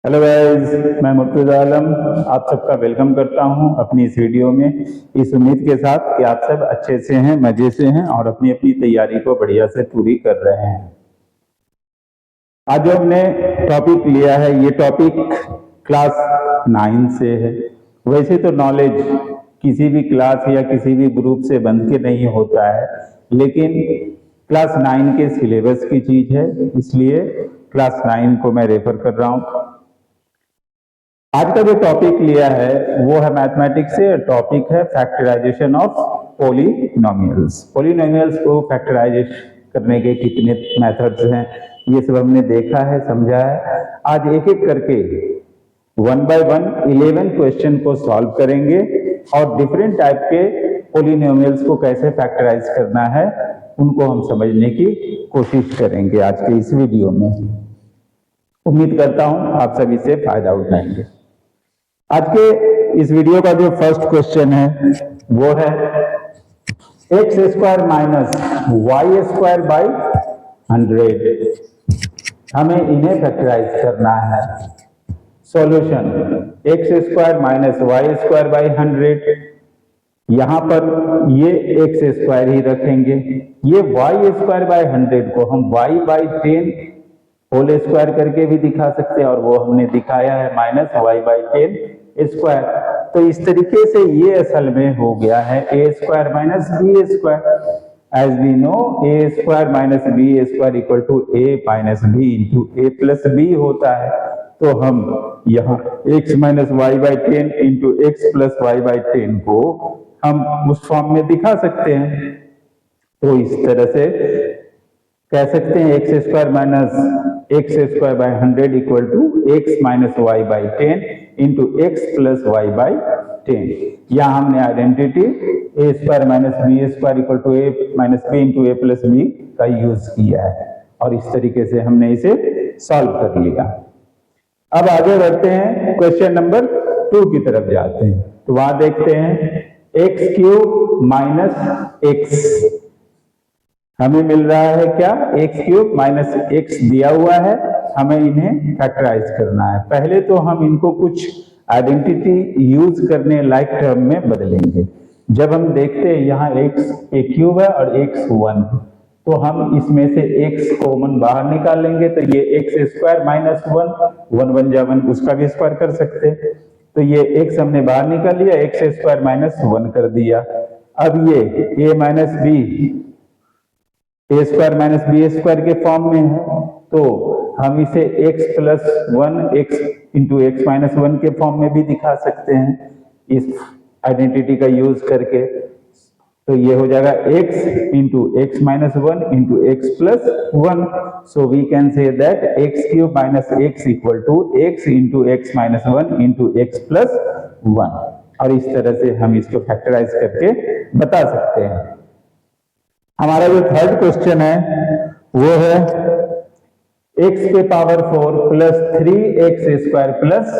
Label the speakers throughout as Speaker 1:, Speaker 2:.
Speaker 1: Hello guys, मैं मुर्तजा आलम आप सबका वेलकम करता हूं अपनी इस वीडियो में। इस उम्मीद के साथ कि आप सब अच्छे से हैं, मजे से हैं और अपनी अपनी तैयारी को बढ़िया से पूरी कर रहे हैं। आज जो हमने टॉपिक लिया है, ये टॉपिक क्लास 9 से है। वैसे तो नॉलेज किसी भी क्लास या किसी भी ग्रुप से बन के नहीं होता है, लेकिन क्लास 9 के सिलेबस की चीज है, इसलिए क्लास 9 को मैं रेफर कर रहा हूं। आज का जो टॉपिक लिया है वो है मैथमेटिक्स से। टॉपिक है फैक्टराइजेशन ऑफ पॉलिनोमियल्स। पॉलिनोमियल्स को फैक्टराइज करने के कितने मेथड्स हैं, ये सब हमने देखा है, समझा है। आज एक एक करके 1 बाय 1 11 क्वेश्चन को सॉल्व करेंगे और डिफरेंट टाइप के पॉलिनोमियल्स को कैसे फैक्टराइज करना है उनको हम समझने की कोशिश करेंगे आज के इस वीडियो में। उम्मीद करता हूं आप सभी से फायदा उठाएंगे। आज के इस वीडियो का जो फर्स्ट क्वेश्चन है वो है X square minus Y square by 100। हमें इन्हें फैक्टराइज करना है। Solution X square minus Y square by 100। यहां पर ये एक्स स्क्वायर ही रखेंगे। ये वाई स्क्वायर बाई 100 को हम वाई बाई 10 होल स्क्वायर करके भी दिखा सकते हैं और वो हमने दिखाया है माइनस वाई बाई 10 स्क्वायर। तो इस तरीके से ये असल में हो गया है A square minus B square. As we know A square minus B square equal to A minus B into A plus B होता है। तो हम यहाँ x minus Y by 10 into X plus Y by 10 को हम उस form में दिखा सकते हैं। तो इस तरह से कह सकते हैं X square minus X square by 100 equal to X minus Y by 10 into X plus Y by 10। यहाँ हमने identity A square minus B square equal to A minus B into A plus B का use किया है और इस तरीके से हमने इसे सॉल्व कर लिया। अब आगे बढ़ते हैं, क्वेश्चन नंबर 2 की तरफ जाते हैं। तो वहां देखते हैं एक्स क्यूब माइनस एक्स हमें मिल रहा है क्या, एक्स क्यूब माइनस एक्स दिया हुआ है, हमें इन्हें फैक्टराइज करना है। पहले तो हम इनको कुछ आइडेंटिटी यूज करने लाइक टर्म में बदलेंगे। जब हम देखते हैं यहाँ एक्स एक क्यूब है और एक्स 1, तो हम इसमें से एक्स कॉमन बाहर निकालेंगे तो ये एक्स स्क्वायर माइनस 1 1 जा 1 उसका भी स्क्वायर कर सकते हैं। तो ये एक्स हमने बाहर निकाल लिया, एक्स स्क्वायर माइनस 1 कर दिया। अब ये ए माइनस बी ए स्क्वायर माइनस बी स्क्वायर के फॉर्म में है, तो हम इसे x plus 1 x into X minus 1 के फॉर्म में भी दिखा सकते हैं इस आइडेंटिटी का यूज करके। तो ये हो जाएगा x into X minus 1 into X plus 1। So we can say that X cube minus X equal to X into X minus 1 into X plus 1। और इस तरह से हम इसको फैक्टराइज करके बता सकते हैं। हमारा जो थर्ड क्वेश्चन है वो है x के power 4 plus 3x square plus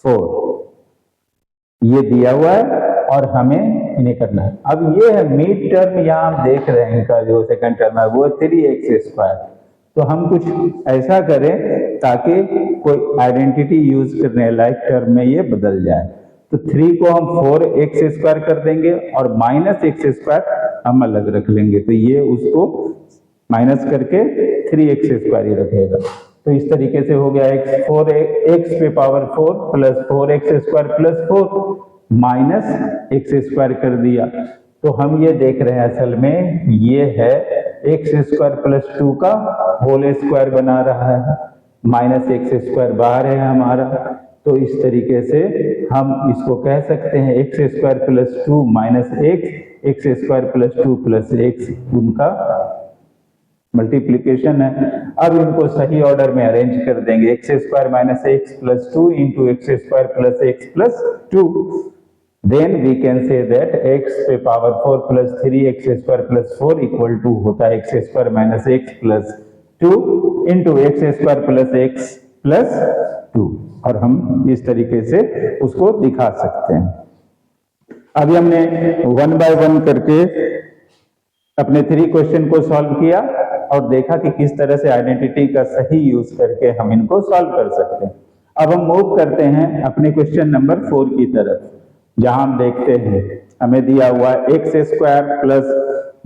Speaker 1: 4। ये दिया हुआ है और हमें इन्हें करना है। अब ये है मिड टर्म, यहाँ हम देख रहे हैं इनका जो सेकंड टर्म है वो 3x स्क्वायर। तो हम कुछ ऐसा करें ताकि कोई आइडेंटिटी यूज करने लायक टर्म में ये बदल जाए। तो 3 को हम 4x स्क्वायर कर देंगे और माइनस एक्स स्क्वायर हम अलग रख लेंगे, तो ये उसको माइनस करके 3x स्क्वायर ही रखेगा। तो इस तरीके से हो गया x पे power 4 plus 4x square plus 4 minus X square कर दिया। तो हम ये देख रहे हैं असल में ये है एक्स स्क्वायर प्लस 2 का होल स्क्वायर बना रहा है, माइनस एक्स स्क्वायर बाहर है हमारा। तो इस तरीके से हम इसको कह सकते हैं X square plus 2 minus X square plus 2 plus X उनका मल्टीप्लीकेशन है। अब इनको सही ऑर्डर में अरेंज कर देंगे, X square minus X plus 2 into X square plus X plus 2। Then we can say that X पे power 4 plus 3x square plus 4 equal to होता है X square minus X plus 2 into X square plus X plus 2। और हम इस तरीके से उसको दिखा सकते हैं। अभी हमने 1 बाय 1 करके अपने 3 क्वेश्चन को सॉल्व किया और देखा कि किस तरह से आइडेंटिटी का सही यूज करके हम इनको सॉल्व कर सकते हैं। अब हम मूव करते हैं अपने क्वेश्चन नंबर 4 की तरफ, जहां हम देखते हैं हमें दिया हुआ है X square plus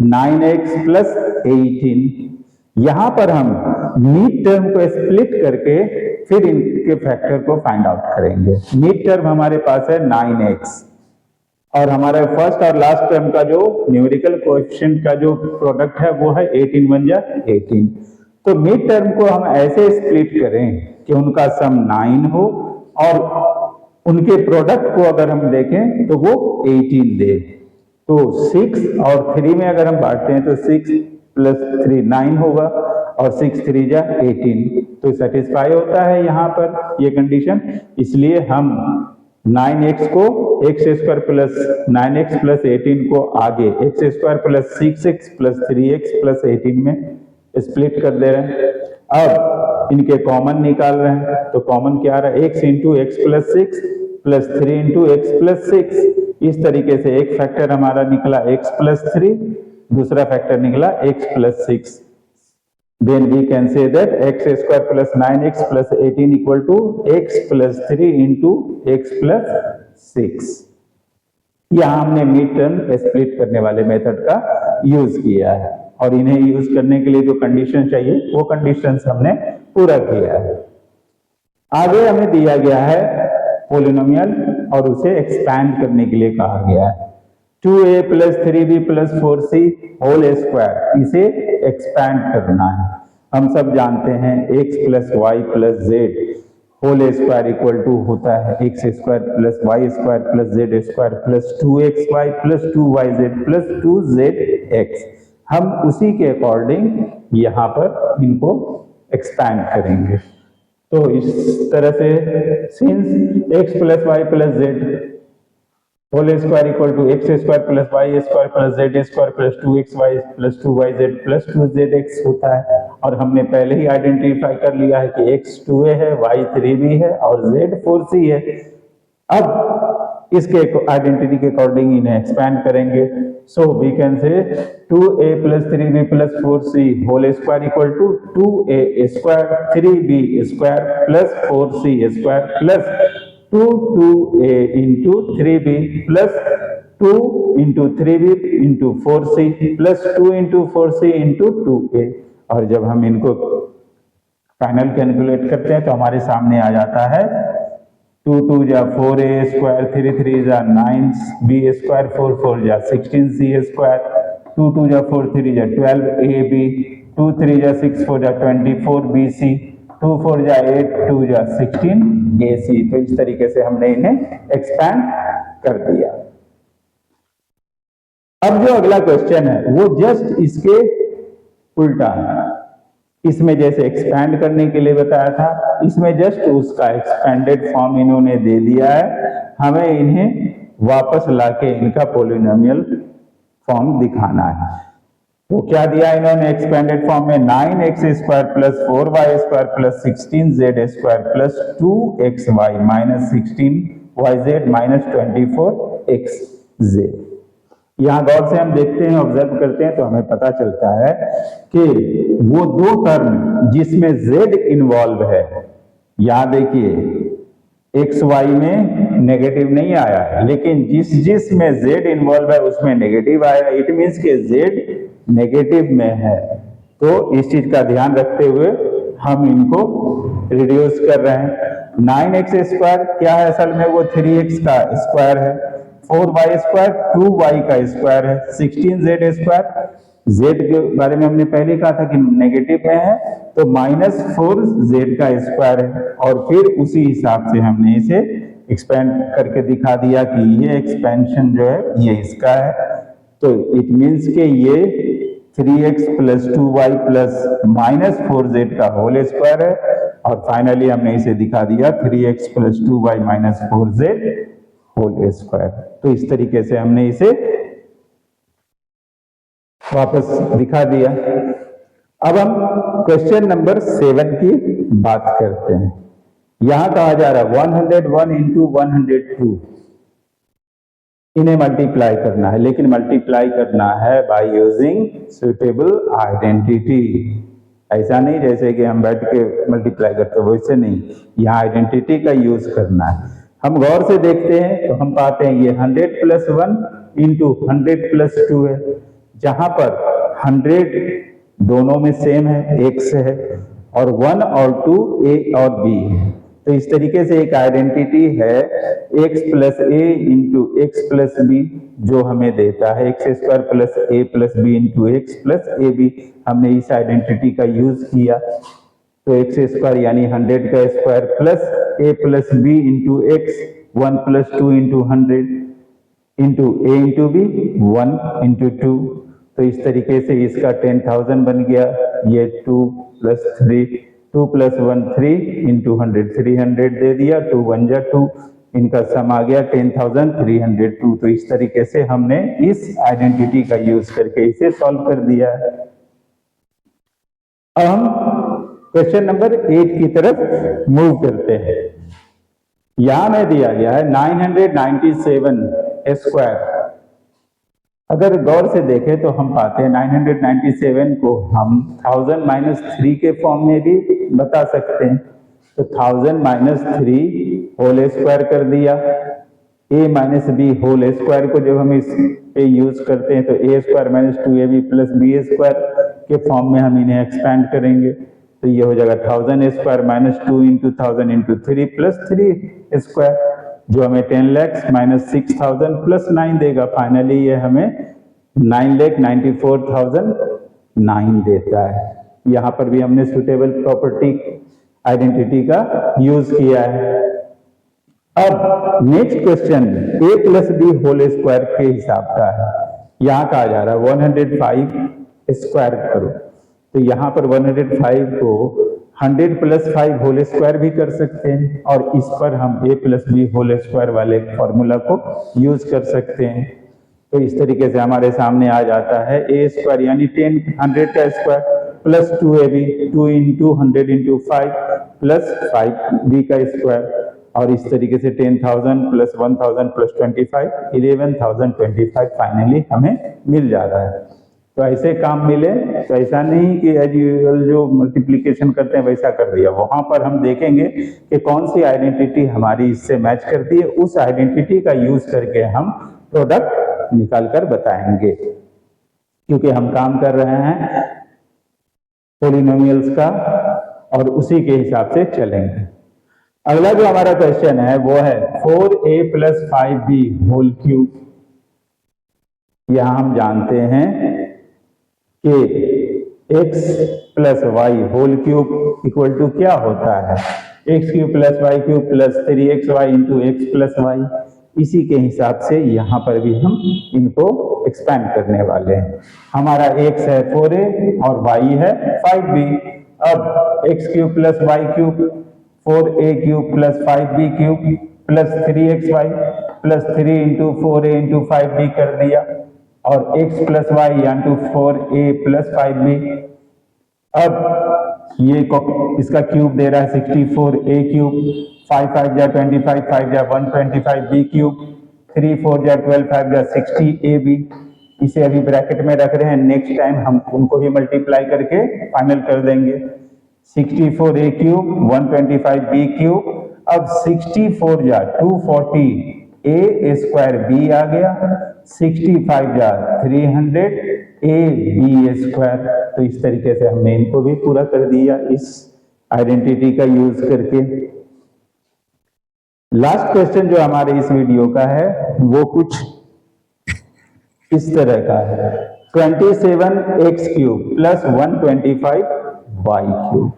Speaker 1: 9x plus 18। यहां पर हम मिड टर्म को स्प्लिट करके फिर इनके फैक्टर को फाइंड आउट करेंगे। मिड टर्म हमारे पास है 9x और हमारे फर्स्ट और लास्ट टर्म का जो न्यूमेरिकल कोएफिशिएंट का जो प्रोडक्ट है वो है 18 1 जा 18। तो मिड टर्म को हम ऐसे स्प्लिट करें कि उनका सम 9 हो और उनके प्रोडक्ट को अगर हम देखें तो वो 18 दे। तो 6 और 3 में अगर हम बांटते हैं तो 6 प्लस 3 9 होगा और 6 3 जा 18, तो सेटिस्फाई होता है यहाँ पर ये कंडीशन। इसलिए हम 9x को x square plus 9x plus 18 को आगे x square plus 6x plus 3x plus 18 में स्प्लिट कर दे रहे हैं। अब इनके कॉमन निकाल रहे हैं, तो कॉमन क्या आ रहा है, x into X plus 6 plus 3 into X plus 6। इस तरीके से एक फैक्टर हमारा निकला x प्लस 3, दूसरा फैक्टर निकला x plus 6। Then we can say that x square plus 9x plus 18 equal to x plus 3 into x plus 6। यहाँ हमने मिड टर्म स्प्लिट करने वाले मेथड का यूज किया है और इन्हें यूज करने के लिए जो कंडीशन चाहिए वो कंडीशंस हमने पूरा किया है। आगे हमें दिया गया है पोलिनोमियल और उसे एक्सपैंड करने के लिए कहा गया है 2a plus 3b plus 4c whole square, इसे एक्सपैंड करना है। हम सब जानते हैं x plus Y plus Z whole square equal to होता है X square plus Y square plus Z square plus 2xy plus 2yz plus 2zx। हम उसी के अकॉर्डिंग यहाँ पर इनको एक्सपैंड करेंगे। तो इस तरह से since x plus Y plus Z whole square equal to X square plus Y square plus Z square plus 2xy plus 2yz plus 2zx होता है, और हमने पहले ही आइडेंटिफाई कर लिया है कि x 2a है, y 3b है और z 4c है। अब इसके आइडेंटिटी के अकॉर्डिंग इन्हें एक्सपैंड करेंगे। सो we can say 2a plus 3b plus 4c whole square equal to 2a square 3b square plus 4c square plus 2a into 3b plus 2 into 3b into 4c plus 2 into 4c into 2a। और जब हम इनको final calculate करते हैं तो हमारे सामने आ जाता है 2 2 जा 4a स्क्वायर 3 3 जा 9b स्क्वायर 4 4 जा 16c स्क्वायर 2 2 जा 4 3 जा 12ab 2 3 जा 6 4 जा 24bc 2 4 जा 8 2 जा 16ac। तो इस तरीके से हमने इन्हें एक्सपैंड कर दिया। अब जो अगला क्वेश्चन है वो जस्ट इसके उल्टा है। इसमें जैसे एक्सपैंड करने के लिए बताया था, इसमें जस्ट उसका एक्सपेंडेड फॉर्म इन्होंने दे दिया है। हमें इन्हें वापस लाके इनका पोलिनोमियल फॉर्म दिखाना है। तो क्या दिया इन्होंने एक्सपेंडेड फॉर्म में 9x square plus 4y square plus 16z square plus 2xy minus 16yz minus 24xz। यहाँ गौर से हम देखते हैं, ऑब्जर्व करते हैं तो हमें पता चलता है कि वो दो टर्म जिसमें z इन्वॉल्व है, यहाँ देखिए xy में नेगेटिव नहीं आया है, लेकिन जिस में z इन्वॉल्व है उसमें नेगेटिव आया। इट मीन्स के z नेगेटिव में है। तो इस चीज का ध्यान रखते हुए हम इनको रिड्यूस कर रहे हैं। 9x स्क्वायर क्या है, असल में वो 3x का स्क्वायर है, 4y स्क्वायर 2y का स्क्वायर है, 16z स्क्वायर z के बारे में हमने पहले कहा था कि नेगेटिव में है तो माइनस 4z का स्क्वायर है, और फिर उसी हिसाब से हमने इसे एक्सपेंड करके दिखा दिया कि ये एक्सपेंशन जो है ये इसका है। तो इट मीन्स के ये 3x plus 2y plus minus 4z का होल स्क्वायर है, और फाइनली हमने इसे दिखा दिया 3x plus 2y minus 4z whole square. तो इस तरीके से हमने इसे वापस दिखा दिया। अब हम क्वेश्चन नंबर 7 की बात करते हैं। यहां कहा जा रहा है 101 इंटू 102, इन्हें मल्टीप्लाई करना है, लेकिन मल्टीप्लाई करना है बाय यूजिंग सुटेबल आइडेंटिटी। ऐसा नहीं जैसे कि हम बैठ के मल्टीप्लाई करते, वैसे नहीं, यहाँ आइडेंटिटी का यूज करना है। हम गौर से देखते हैं तो हम पाते हैं ये 100 + 1 इंटू 100 + 2 है, जहां पर 100 दोनों में सेम है, एक से है, और 1 और 2 ए और बी है। तो इस तरीके से एक आइडेंटिटी है x + a into x + b, जो हमें देता है x² + a + b into x + ab। हमने इस आइडेंटिटी का यूज किया, तो x² यानी 100 का square plus a + b into x, 1 + 2 into 100 into a into b, 1 into 2। तो इस तरीके से इसका 10,000 बन गया। ये 2 + 3, 2 + 1 3 इंटू 100, 300 दे दिया, 2 1 जा 2, इनका सम आ गया 10,302। तो इस तरीके से हमने इस आइडेंटिटी का यूज करके इसे सॉल्व कर दिया। अब हम क्वेश्चन नंबर 8 की तरफ मूव करते हैं। यहां में दिया गया है 997 स्क्वायर। अगर गौर से देखें तो हम पाते हैं 997 को हम 1000 - 3 के फॉर्म में भी बता सकते हैं। तो 1000 - 3 होल स्क्वायर कर दिया, a - b होल स्क्वायर को जब हम इस पे यूज करते हैं तो a² - 2ab + b² के फॉर्म में हम इन्हें एक्सपैंड करेंगे। तो ये हो जाएगा 1000² - 2 इंटू 1000 इंटू 3 + 3², जो हमें 10 लाख - 6000 + 9 देगा। फाइनली ये हमें 9,94,009 देता है। यहाँ पर भी हमने सुटेबल प्रॉपर्टी आइडेंटिटी का यूज किया है। अब next question a + b whole square के हिसाब का है। यहाँ कहा जा रहा है 105 स्क्वायर करो, तो यहाँ पर 105 को 100 + 5 होल स्क्वायर भी कर सकते हैं, और इस पर हम a + b होल स्क्वायर वाले फॉर्मूला को यूज कर सकते हैं। तो इस तरीके से हमारे सामने आ जाता है a² यानी 100 का square plus 2ab, 2 into 100 into 5 plus 5b का स्क्वायर, और इस तरीके से 10,000 + 1,000 + 25 11,025 फाइनली हमें मिल जा रहा है। तो ऐसे काम मिले तो ऐसा नहीं कि एज यूजुअल जो मल्टीप्लिकेशन करते हैं वैसा कर दिया। वहां पर हम देखेंगे कि कौन सी आइडेंटिटी हमारी इससे मैच करती है, उस आइडेंटिटी का यूज करके हम प्रोडक्ट निकाल कर बताएंगे, क्योंकि हम काम कर रहे हैं पॉलिनोमियल्स का और उसी के हिसाब से चलेंगे। अगला जो हमारा क्वेश्चन है वो है 4a + 5b होल क्यूब। यहां हम जानते हैं कि x + y whole cube equal to क्या होता है, x³ + y³ + 3xy into x + y। इसी के हिसाब से यहाँ पर भी हम इनको एक्सपैंड करने वाले हैं। हमारा x है 4a और y है 5b। अब x³ + y³ 4a³ + 5b³ + 3xy + 3 into 4a into 5b कर दिया, और x + y into 4a + 5b। अब ये इसका क्यूब दे रहा है 64a³, 5 5 जा 25, 5 जा 125b³, 3 4 जा 12, 5 जा 60ab। इसे अभी ब्रैकेट में रख रहे हैं, नेक्स्ट टाइम हम उनको भी मल्टीप्लाई करके फाइनल कर देंगे। 64a³ 125b³। अब 64 जा 240 a² b आ गया, 65 जा 300 ab²। तो इस तरीके से हमने इनको भी पूरा कर दिया इस आइडेंटिटी का यूज करके। लास्ट क्वेश्चन जो हमारे इस वीडियो का है वो कुछ इस तरह का है 27x³ + 125y³।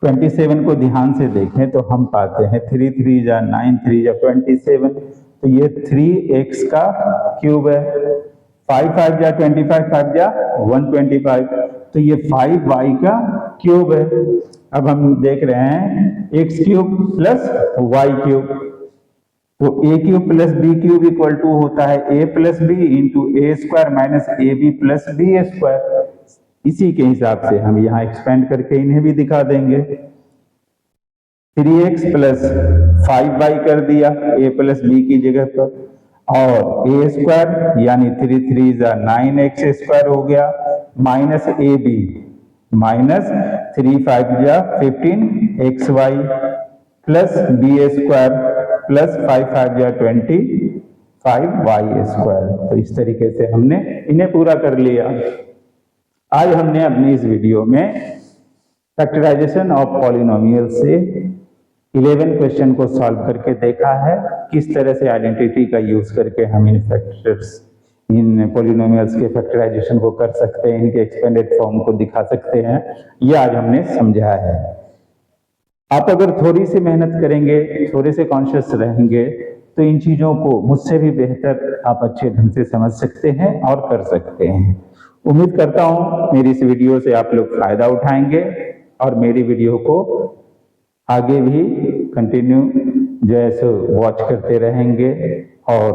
Speaker 1: 27 को ध्यान से देखें तो हम पाते हैं 3 3 जा 9, 3 जा 27, तो ये 3x का क्यूब है। 5 5 जा 25, 5 जा 125, तो ये 5y का क्यूब है। अब हम देख रहे हैं x³ + y³, तो a³ + b³ इक्वल टू होता है a + b into a² - ab + b²। इसी के हिसाब से हम यहाँ एक्सपेंड करके इन्हें भी दिखा देंगे। 3x + 5y कर दिया a + b की जगह पर, और a² यानी 3 3 जा 9x² हो गया, माइनस ab माइनस 3 5 जा 15 xy plus ba square plus 5 5 जा 20 5y स्क्वायर। तो इस तरीके से हमने इन्हें पूरा कर लिया। आज हमने अपनी इस वीडियो में फैक्टराइजेशन ऑफ पॉलिनोमियल से 11 क्वेश्चन को सॉल्व करके देखा है, किस तरह से आइडेंटिटी का यूज करके हम इन फैक्टर्स, इन पॉलिनोमियल्स के फैक्टराइजेशन को कर सकते हैं, इनके एक्सपेंडेड फॉर्म को दिखा सकते हैं, ये आज हमने समझा है। आप अगर थोड़ी सी मेहनत करेंगे, थोड़े से कॉन्शियस रहेंगे, तो इन चीजों को मुझसे भी बेहतर आप अच्छे ढंग से समझ सकते हैं और कर सकते हैं। उम्मीद करता हूं मेरी इस वीडियो से आप लोग फायदा उठाएंगे और मेरी वीडियो को आगे भी कंटिन्यू जो है सो वॉच करते रहेंगे और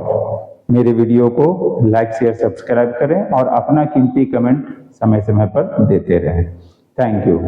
Speaker 1: मेरे वीडियो को लाइक शेयर सब्सक्राइब करें और अपना कीमती कमेंट समय समय पर देते रहें। Thank you.